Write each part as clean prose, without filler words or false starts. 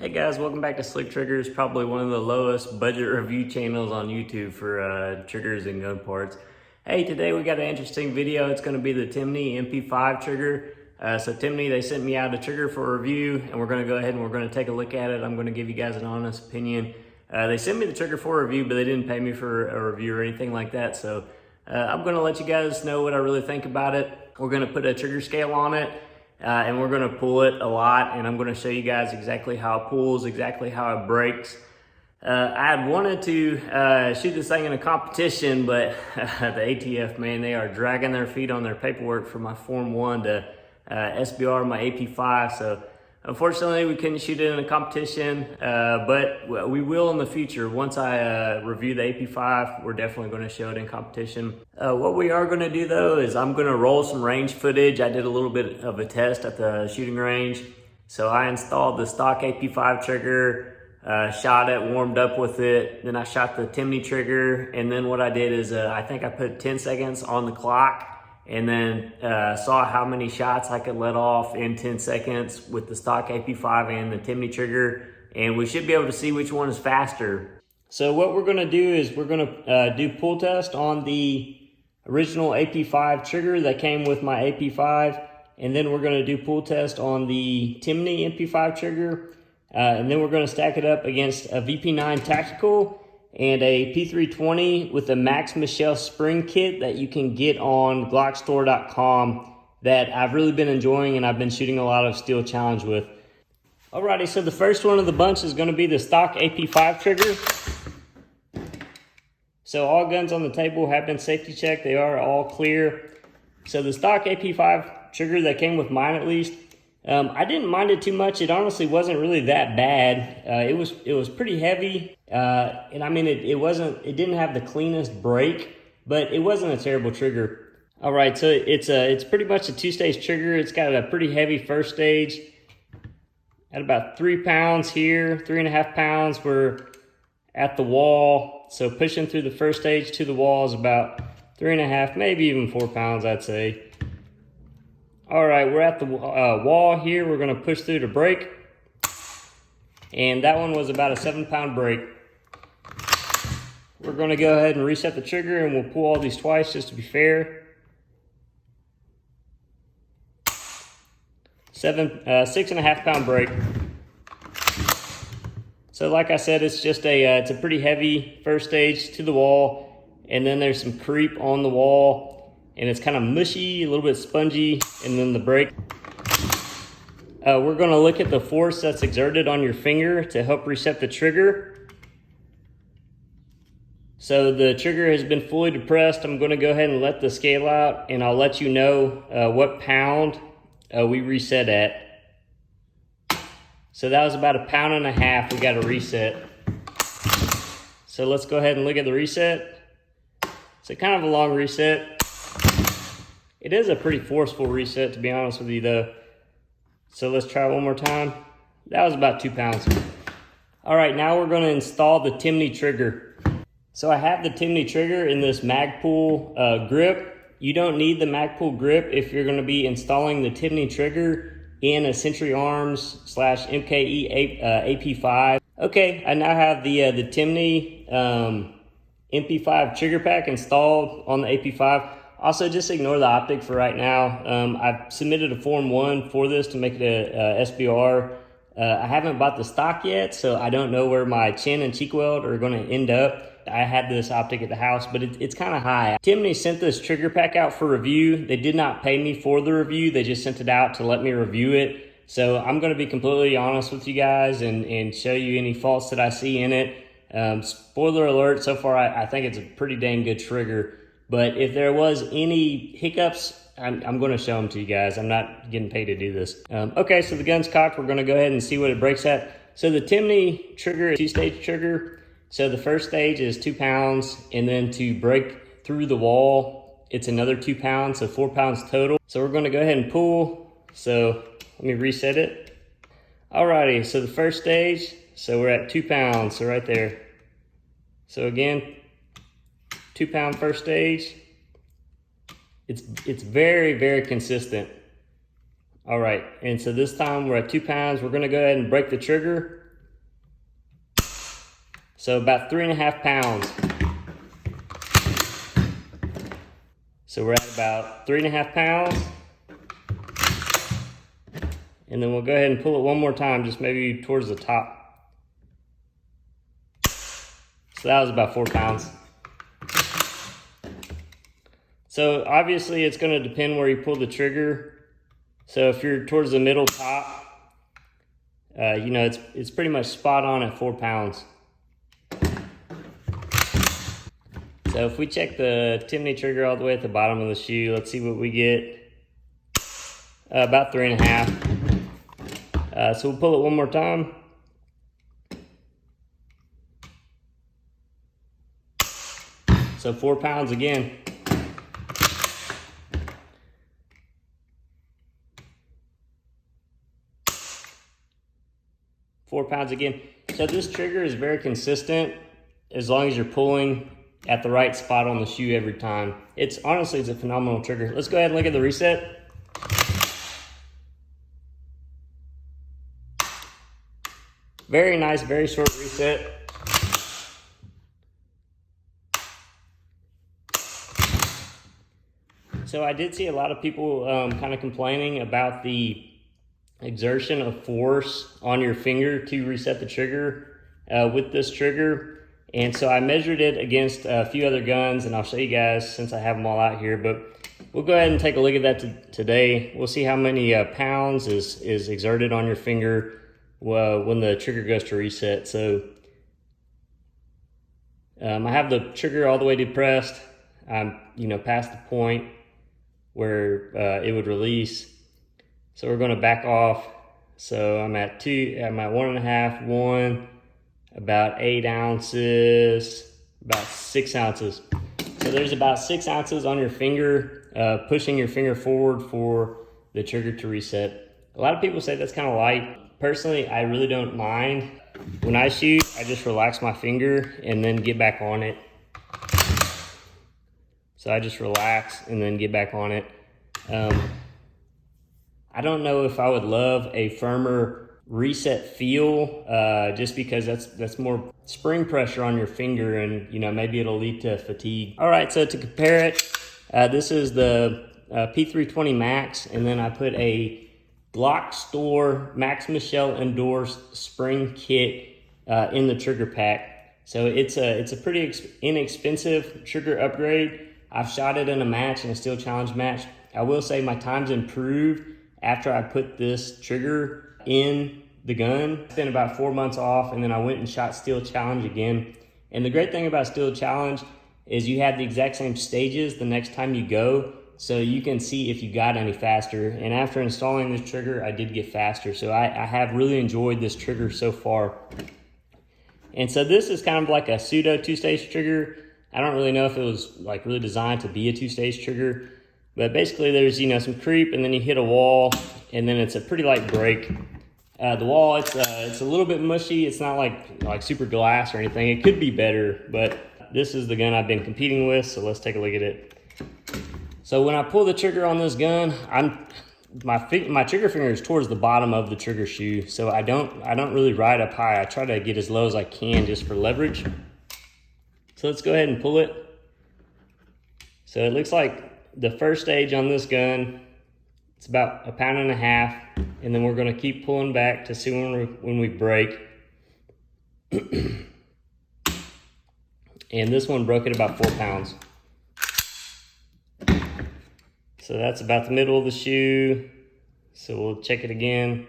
Hey guys, welcome back to Slick Triggers, probably one of the lowest budget review channels on YouTube for triggers and gun parts. Hey, today we got an interesting video. It's going to be the Timney MP5 trigger. So Timney, they sent me out a trigger for a review, and we're going to go ahead and we're going to take a look at it. I'm going to give you guys an honest opinion. They sent me the trigger for a review, but they didn't pay me for a review or anything like that. So I'm going to let you guys know what I really think about it. We're going to put a trigger scale on it. And we're going to pull it a lot, and I'm going to show you guys exactly how it pulls, exactly how it breaks. I had wanted to shoot this thing in a competition, but the ATF, man, they are dragging their feet on their paperwork for my Form 1 to SBR my AP5. So unfortunately, we couldn't shoot it in a competition, but we will in the future. Once I review the AP5, we're definitely going to show it in competition. What we are going to do though is I'm going to roll some range footage. I did a little bit of a test at the shooting range. So I installed the stock AP5 trigger, shot it, warmed up with it. Then I shot the Timney trigger. And then what I did is I think I put 10 seconds on the clock, and then saw how many shots I could let off in 10 seconds with the stock AP5 and the Timney trigger, and we should be able to see which one is faster. So what we're gonna do is we're gonna do pull test on the original AP5 trigger that came with my AP5, and then we're gonna do pull test on the Timney MP5 trigger, and then we're gonna stack it up against a VP9 Tactical and a P320 with a Max Michel spring kit that you can get on glockstore.com that I've really been enjoying, and I've been shooting a lot of Steel Challenge with. Alrighty, so the first one of the bunch is going to be the stock AP5 trigger. So all guns on the table have been safety checked. They are all clear. So the stock AP5 trigger that came with mine, at least, I didn't mind it too much. It honestly wasn't really that bad. It was pretty heavy, and I mean it didn't have the cleanest break, but it wasn't a terrible trigger. All right, so it's pretty much a two-stage trigger. It's got a pretty heavy first stage at about 3 pounds here, 3.5 pounds. We're at the wall, so pushing through the first stage to the wall is about 3.5, maybe even 4 pounds, I'd say. All right, we're at the wall here. We're gonna push through the break. And that one was about a 7-pound break. We're gonna go ahead and reset the trigger, and we'll pull all these twice just to be fair. 6.5 pound break. So like I said, it's just it's a pretty heavy first stage to the wall, and then there's some creep on the wall, and it's kind of mushy, a little bit spongy, and then the break. We're gonna look at the force that's exerted on your finger to help reset the trigger. So the trigger has been fully depressed. I'm gonna go ahead and let the scale out, and I'll let you know what pound we reset at. So that was about 1.5 pounds we got to reset. So let's go ahead and look at the reset. So kind of a long reset. It is a pretty forceful reset, to be honest with you though. So let's try one more time. That was about 2 pounds. All right, now we're gonna install the Timney trigger. So I have the Timney trigger in this Magpul grip. You don't need the Magpul grip if you're gonna be installing the Timney trigger in a Century Arms / MKE AP5. Okay, I now have the Timney MP5 trigger pack installed on the AP5. Also, just ignore the optic for right now. I've submitted a Form 1 for this to make it a SBR. I haven't bought the stock yet, so I don't know where my chin and cheek weld are going to end up. I had this optic at the house, but it's kind of high. Timney sent this trigger pack out for review. They did not pay me for the review. They just sent it out to let me review it. So I'm going to be completely honest with you guys and show you any faults that I see in it. Spoiler alert, so far I think it's a pretty dang good trigger. But if there was any hiccups, I'm going to show them to you guys. I'm not getting paid to do this. Okay, so the gun's cocked. We're going to go ahead and see what it breaks at. So the Timney trigger is a two-stage trigger. So the first stage is 2 pounds, and then to break through the wall, it's another 2 pounds, so 4 pounds total. So we're going to go ahead and pull. So let me reset it. Alrighty, so the first stage, so we're at 2 pounds, so right there. So again, 2 pound first stage. It's very, very consistent. All right, and so this time we're at 2 pounds. We're gonna go ahead and break the trigger. So about 3.5 pounds. So we're at about 3.5 pounds. And then we'll go ahead and pull it one more time, just maybe towards the top. So that was about 4 pounds. So obviously it's going to depend where you pull the trigger. So if you're towards the middle top, you know, it's pretty much spot on at 4 pounds. So if we check the Timney trigger all the way at the bottom of the shoe, let's see what we get. About 3.5. So we'll pull it one more time. So 4 pounds again. Four pounds again. So this trigger is very consistent as long as you're pulling at the right spot on the shoe every time. Honestly, it's a phenomenal trigger. Let's go ahead and look at the reset. Very nice, very short reset. So I did see a lot of people kind of complaining about the exertion of force on your finger to reset the trigger with this trigger. And so I measured it against a few other guns, and I'll show you guys since I have them all out here. But we'll go ahead and take a look at that today. We'll see how many pounds is exerted on your finger when the trigger goes to reset. So I have the trigger all the way depressed. I'm past the point where it would release. So we're going to back off. So I'm at 1.5, 1, about 8 ounces, about 6 ounces. So there's about 6 ounces on your finger, pushing your finger forward for the trigger to reset. A lot of people say that's kind of light. Personally, I really don't mind. When I shoot, I just relax my finger and then get back on it. So I just relax and then get back on it. I don't know if I would love a firmer reset feel, just because that's more spring pressure on your finger, and maybe it'll lead to fatigue. All right, so to compare it, this is the P320 Max, and then I put a Glock Store Max Michel endorsed spring kit in the trigger pack. So it's a pretty inexpensive trigger upgrade. I've shot it in a match, in a steel challenge match. I will say my time's improved after I put this trigger in the gun. It's been about 4 months off, and then I went and shot steel challenge again. And the great thing about steel challenge is you have the exact same stages the next time you go, so you can see if you got any faster. And after installing this trigger, I did get faster. So I have really enjoyed this trigger so far. And so this is kind of like a pseudo two-stage trigger. I don't really know if it was like really designed to be a two-stage trigger, but basically there's some creep, and then you hit a wall, and then it's a pretty light break. The wall, it's a little bit mushy. It's not like super glass or anything. It could be better, but this is the gun I've been competing with, so let's take a look at it. So when I pull the trigger on this gun, my trigger finger is towards the bottom of the trigger shoe, so I don't really ride up high. I try to get as low as I can just for leverage. So let's go ahead and pull it. So it looks like the first stage on this gun, it's about 1.5 pounds, and then we're going to keep pulling back to see when we break. And this one broke at about 4 pounds. So that's about the middle of the shoe. So we'll check it again.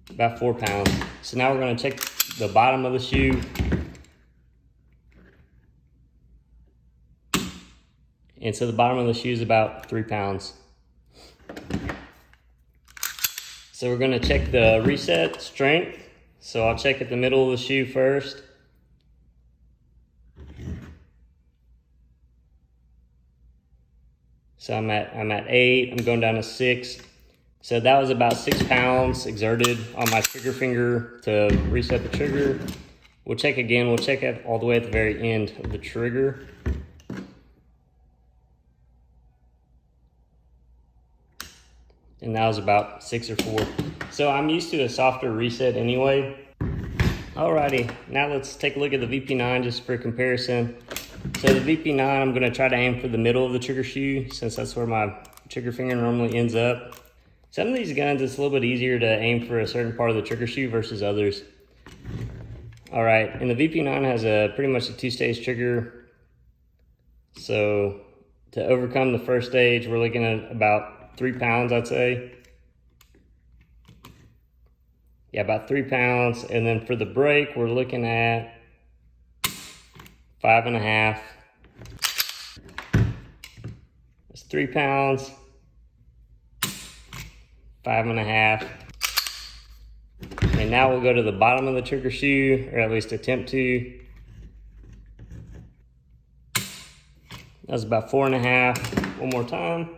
About 4 pounds. So now we're going to check the bottom of the shoe. And so the bottom of the shoe is about 3 pounds. So we're going to check the reset strength. So I'll check at the middle of the shoe first. So I'm at 8, I'm going down to 6. So that was about 6 pounds exerted on my trigger finger to reset the trigger. We'll check again, we'll check it all the way at the very end of the trigger. And that was about 6 or 4. So I'm used to a softer reset anyway. Alrighty, now let's take a look at the VP9 just for comparison. So the VP9, I'm gonna try to aim for the middle of the trigger shoe since that's where my trigger finger normally ends up. Some of these guns, it's a little bit easier to aim for a certain part of the trigger shoe versus others. All right, and the VP9 has pretty much a two-stage trigger. So to overcome the first stage, we're looking at about 3 pounds, I'd say. Yeah, about 3 pounds. And then for the break, we're looking at 5.5. That's 3 pounds, 5.5. And now we'll go to the bottom of the trigger shoe, or at least attempt to. That's about 4.5. One more time.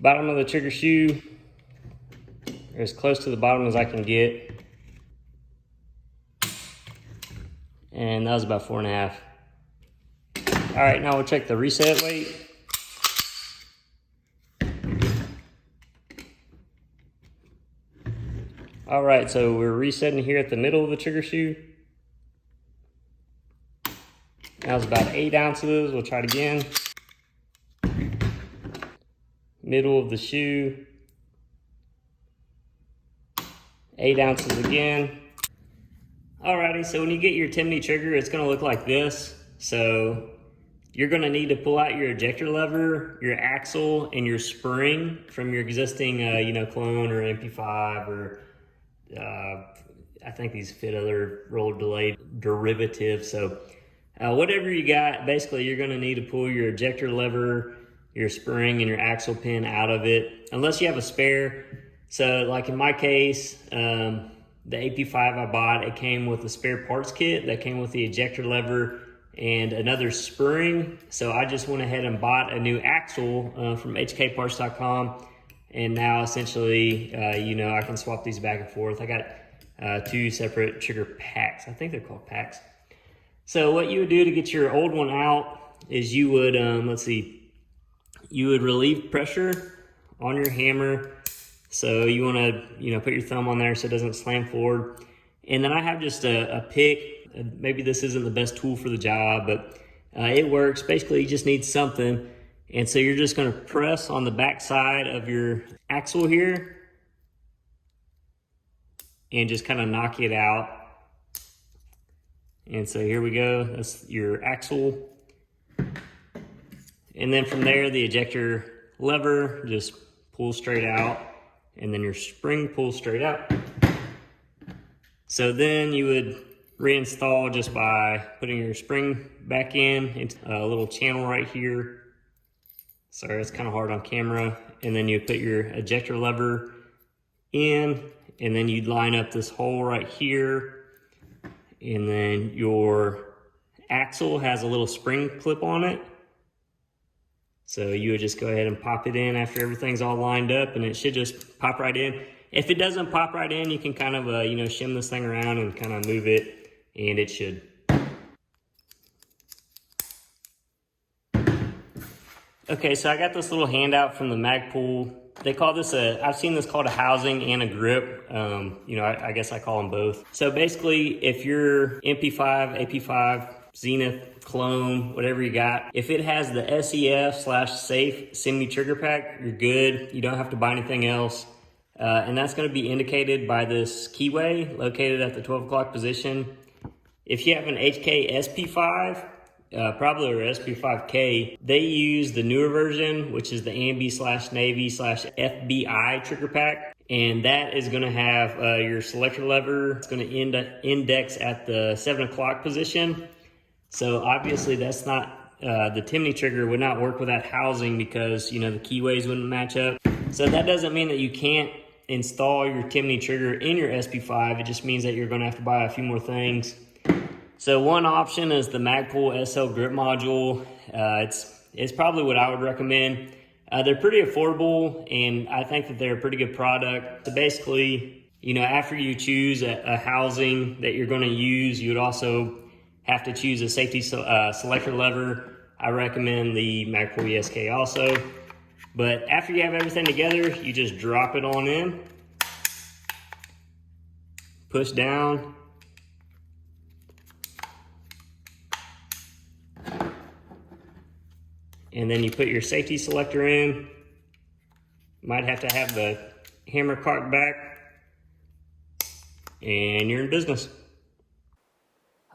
Bottom of the trigger shoe, or as close to the bottom as I can get. And that was about 4.5. All right, now we'll check the reset weight. All right, so we're resetting here at the middle of the trigger shoe. That was about 8 ounces. We'll try it again. Middle of the shoe. 8 ounces again. Alrighty, so when you get your Timney trigger, it's gonna look like this. So you're gonna need to pull out your ejector lever, your axle, and your spring from your existing, clone or MP5 or I think these fit other roll delay derivatives. So whatever you got, basically you're gonna need to pull your ejector lever, your spring, and your axle pin out of it, unless you have a spare. So like in my case, the AP5 I bought, it came with a spare parts kit that came with the ejector lever and another spring. So I just went ahead and bought a new axle from hkparts.com. And now essentially, I can swap these back and forth. I got 2 separate trigger packs. I think they're called packs. So what you would do to get your old one out is you would, you would relieve pressure on your hammer. So you want to, put your thumb on there so it doesn't slam forward. And then I have just a pick. Maybe this isn't the best tool for the job, but it works. Basically, you just need something. And so you're just going to press on the back side of your axle here and just kind of knock it out. And so here we go. That's your axle. And then from there, the ejector lever just pulls straight out. And then your spring pulls straight out. So then you would reinstall just by putting your spring back in. It's a little channel right here. Sorry, it's kind of hard on camera. And then you put your ejector lever in, and then you'd line up this hole right here. And then your axle has a little spring clip on it. So you would just go ahead and pop it in after everything's all lined up, and it should just pop right in. If it doesn't pop right in, you can kind of, shim this thing around and kind of move it, and it should. Okay, so I got this little handout from the Magpul. They call this I've seen this called a housing and a grip. I guess I call them both. So basically, if your MP5, AP5, Zenith, clone, whatever you got, if it has the SEF/safe semi trigger pack, you're good. You don't have to buy anything else. And that's going to be indicated by this keyway located at the 12 o'clock position. If you have an HK SP5, probably or SP5K, they use the newer version, which is the Ambi/Navy/FBI trigger pack. And that is going to have your selector lever. It's going to index at the 7 o'clock position. So obviously that's not, the Timney trigger would not work with that housing because, the keyways wouldn't match up. So that doesn't mean that you can't install your Timney trigger in your SP5. It just means that you're going to have to buy a few more things. So one option is the Magpul SL grip module. It's probably what I would recommend. They're pretty affordable, and I think that they're a pretty good product. So basically, after you choose a housing that you're going to use, you would also have to choose a safety selector lever. I recommend the Magpul ESK also. But after you have everything together, you just drop it on in, push down, And then you put your safety selector in. Might have to have the hammer cocked back, and you're in business.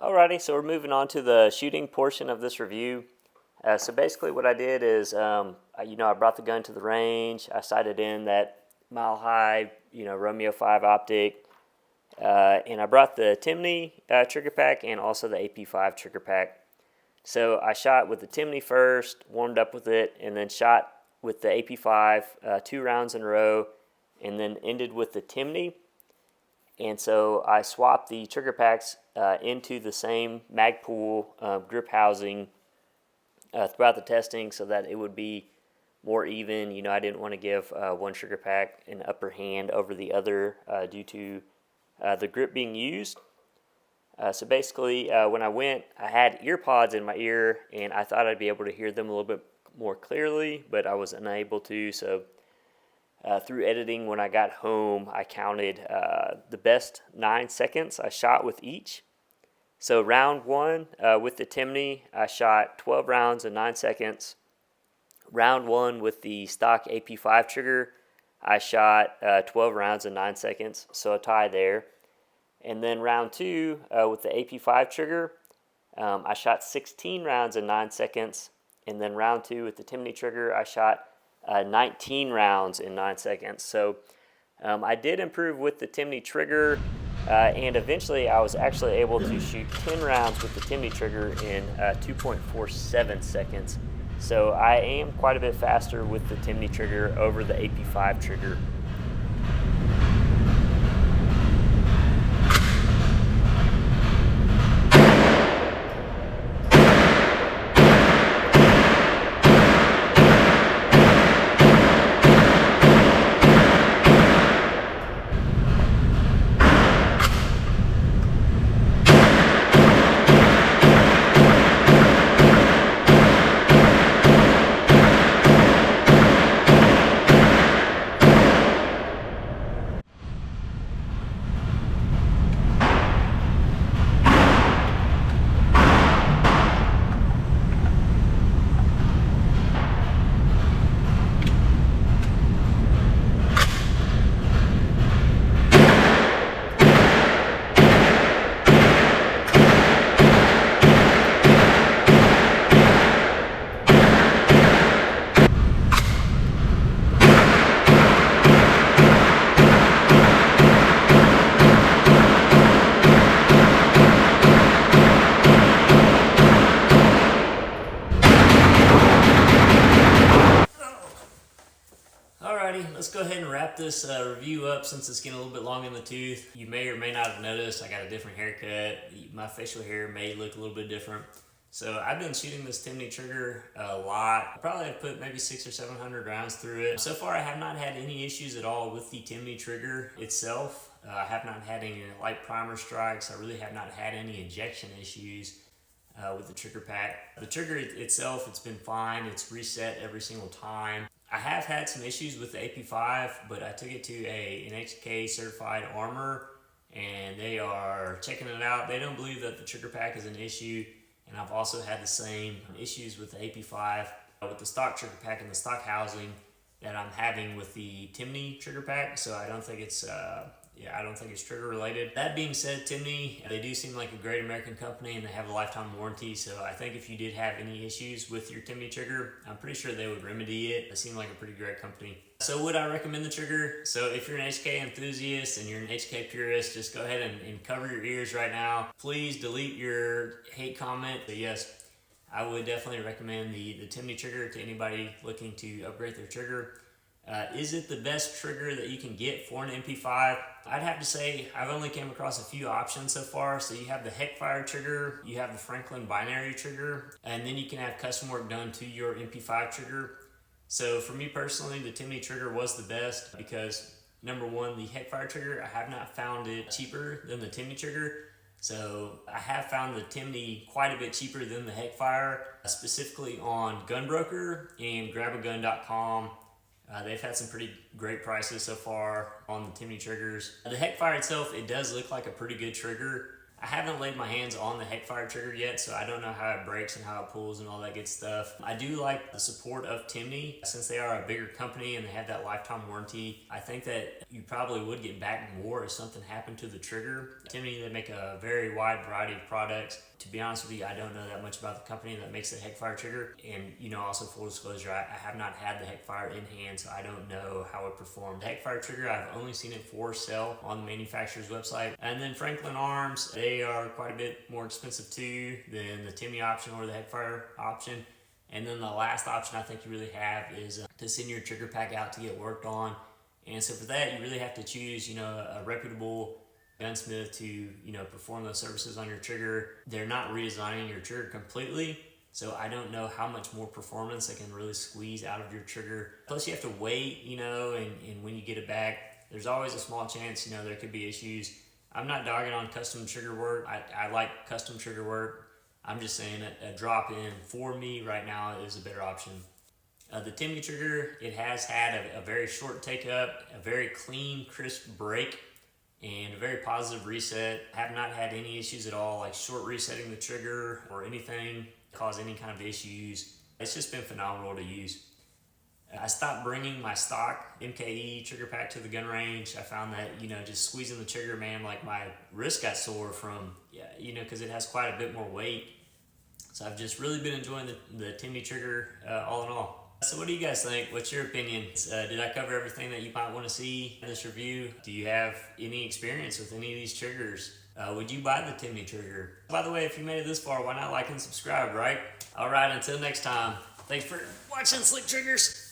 Alrighty, so we're moving on to the shooting portion of this review. So basically what I did is, I brought the gun to the range. I sighted in that Mile High, Romeo 5 optic. And I brought the Timney trigger pack and also the AP5 trigger pack. So I shot with the Timney first, warmed up with it, and then shot with the AP5 2 rounds in a row, and then ended with the Timney. And so I swapped the trigger packs into the same Magpul grip housing throughout the testing so that it would be more even. I didn't want to give one trigger pack an upper hand over the other due to the grip being used. So basically, when I went, I had ear pods in my ear, and I thought I'd be able to hear them a little bit more clearly, but I was unable to. So through editing, when I got home, I counted the best 9 seconds I shot with each. So round 1 with the Timney, I shot 12 rounds in 9 seconds. Round 1 with the stock AP5 trigger, I shot 12 rounds in 9 seconds, so a tie there. And then round 2 with the AP5 trigger, I shot 16 rounds in 9 seconds. And then round 2 with the Timney trigger, I shot 19 rounds in 9 seconds. So I did improve with the Timney trigger, and eventually I was actually able to shoot 10 rounds with the Timney trigger in 2.47 seconds. So I am quite a bit faster with the Timney trigger over the AP5 trigger. Let's go ahead and wrap this review up since it's getting a little bit long in the tooth. You may or may not have noticed I got a different haircut. My facial hair may look a little bit different. So I've been shooting this Timney trigger a lot. I probably have put maybe 600 or 700 rounds through it. So far I have not had any issues at all with the Timney trigger itself. I have not had any light primer strikes. I really have not had any injection issues with the trigger pack. The trigger itself, it's been fine. It's reset every single time. I have had some issues with the AP5, but I took it to an HK certified armor, and they are checking it out. They don't believe that the trigger pack is an issue, and I've also had the same issues with the AP5 with the stock trigger pack and the stock housing that I'm having with the Timney trigger pack. So I don't think it's trigger related. That being said, Timney, they do seem like a great American company, and they have a lifetime warranty. So I think if you did have any issues with your Timney trigger, I'm pretty sure they would remedy it. They seem like a pretty great company. So would I recommend the trigger? So if you're an HK enthusiast and you're an HK purist, just go ahead and cover your ears right now. Please delete your hate comment. But yes, I would definitely recommend the Timney trigger to anybody looking to upgrade their trigger. Is it the best trigger that you can get for an MP5? I'd have to say I've only came across a few options so far. So you have the Heckfire trigger, you have the Franklin binary trigger, and then you can have custom work done to your MP5 trigger. So for me personally, the Timney trigger was the best because number one, the Heckfire trigger, I have not found it cheaper than the Timney trigger. So I have found the Timney quite a bit cheaper than the Heckfire, specifically on Gunbroker and grabagun.com. They've had some pretty great prices so far on the Timney triggers. The Heckfire itself, it does look like a pretty good trigger. I haven't laid my hands on the Heckfire trigger yet, so I don't know how it breaks and how it pulls and all that good stuff. I do like the support of Timney. Since they are a bigger company and they have that lifetime warranty, I think that you probably would get back more if something happened to the trigger. Timney, they make a very wide variety of products. To be honest with you, I don't know that much about the company that makes the Heckfire trigger. And, you know, also full disclosure, I have not had the Heckfire in hand, so I don't know how it performed. The Heckfire trigger, I've only seen it for sale on the manufacturer's website. And then Franklin Arms, they are quite a bit more expensive too than the Timney option or the Heckfire option. And then the last option I think you really have is to send your trigger pack out to get worked on. And so for that, you really have to choose, you know, a reputable gunsmith to, you know, perform those services on your trigger. They're not redesigning your trigger completely, so I don't know how much more performance they can really squeeze out of your trigger. Plus you have to wait, you know, and when you get it back, there's always a small chance, you know, there could be issues. I'm not dogging on custom trigger work. I like custom trigger work. I'm just saying a drop-in for me right now is a better option. The Timney trigger, it has had a very short take-up, a very clean, crisp break, and a very positive reset. I have not had any issues at all, like short resetting the trigger or anything cause any kind of issues. It's just been phenomenal to use. I stopped bringing my stock MKE trigger pack to the gun range. I found that, you know, just squeezing the trigger, man, like my wrist got sore from, you know, because it has quite a bit more weight. So I've just really been enjoying the Timney trigger all in all. So what do you guys think? What's your opinion? Did I cover everything that you might want to see in this review? Do you have any experience with any of these triggers? Would you buy the Timney trigger? By the way, if you made it this far, why not like and subscribe, right? All right, until next time. Thanks for watching Slick Triggers.